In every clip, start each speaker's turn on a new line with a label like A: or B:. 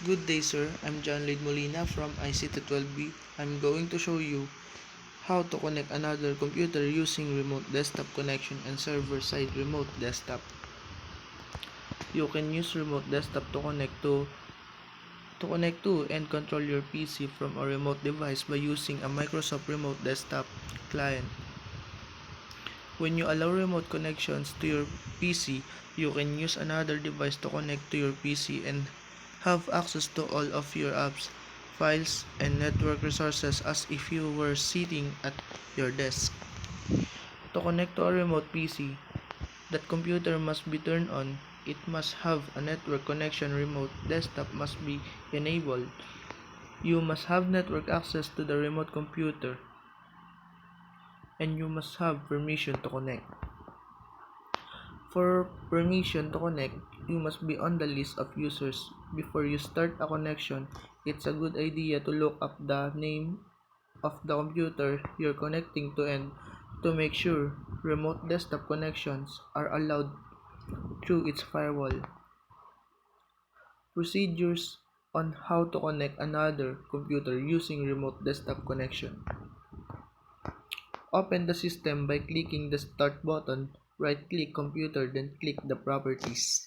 A: Good day, sir. I'm John Lid Molina from ICT12B. I'm going to show you how to connect another computer using remote desktop connection and server-side remote desktop. You can use remote desktop to connect to and control your PC from a remote device by using a Microsoft Remote Desktop client. When you allow remote connections to your PC, you can use another device to connect to your PC and have access to all of your apps, files, and network resources as if you were sitting at your desk. To connect to a remote PC, that computer must be turned on. It must have a network connection. Remote desktop must be enabled. You must have network access to the remote computer, and you must have permission to connect. For permission to connect, you must be on the list of users. Before you start a connection, it's a good idea to look up the name of the computer you're connecting to and to make sure remote desktop connections are allowed through its firewall. Procedures on how to connect another computer using remote desktop connection. Open the system by clicking the Start button, right-click Computer, then click the Properties.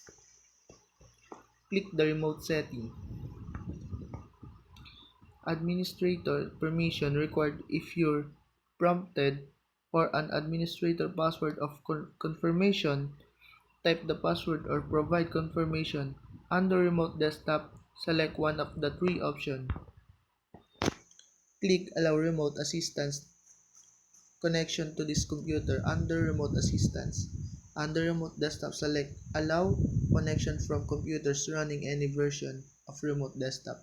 A: Click the Remote Setting. Administrator permission required if you're prompted for an administrator password of confirmation. Type the password or provide confirmation. Under Remote Desktop, select one of the three options. Click Allow Remote Assistance connection to this computer. Under Remote Assistance, under Remote Desktop, select Allow connection from computers running any version of Remote Desktop.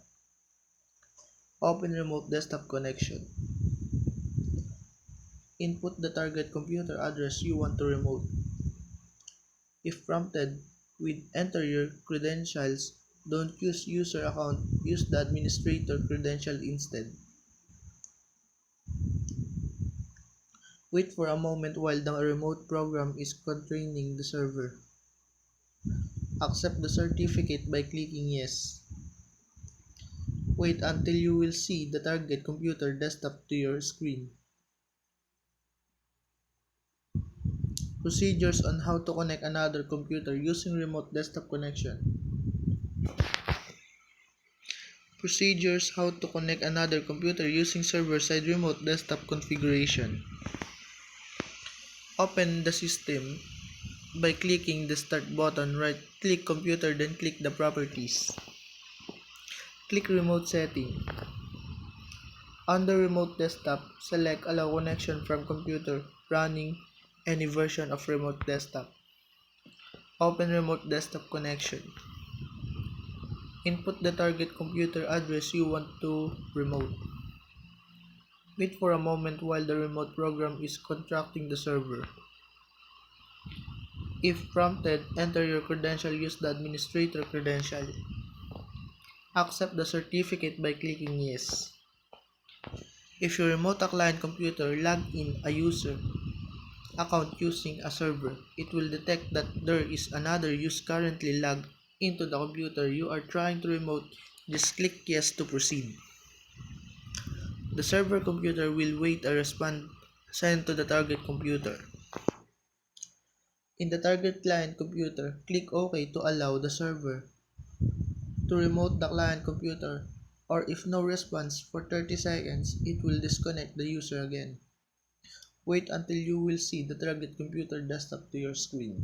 A: Open Remote Desktop connection. Input the target computer address you want to remote. If prompted with enter your credentials, don't use user account, use the administrator credential instead. Wait for a moment while the remote program is controlling the server. Accept the certificate by clicking yes. Wait until you will see the target computer desktop to your screen. Procedures on how to connect another computer using remote desktop connection. Procedures how to connect another computer using server-side remote desktop configuration. Open the system by clicking the Start button, right-click Computer, then click the Properties. Click Remote Setting. Under Remote Desktop, select Allow connection from computer running any version of Remote Desktop. Open Remote Desktop connection. Input the target computer address you want to remote. Wait for a moment while the remote program is contracting the server. If prompted, enter your credential, use the administrator credential. Accept the certificate by clicking yes. If you remote a client computer, log in a user account using a server. It will detect that there is another user currently logged into the computer you are trying to remote. Just click yes to proceed. The server computer will wait a response sent to the target computer. In the target client computer, click OK to allow the server to remote the client computer, or if no response for 30 seconds, it will disconnect the user again. Wait until you will see the target computer desktop to your screen.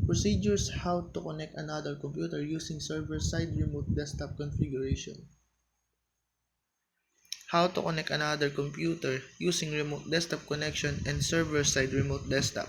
A: Procedures how to connect another computer using server-side remote desktop configuration. How to connect another computer using remote desktop connection and server-side remote desktop.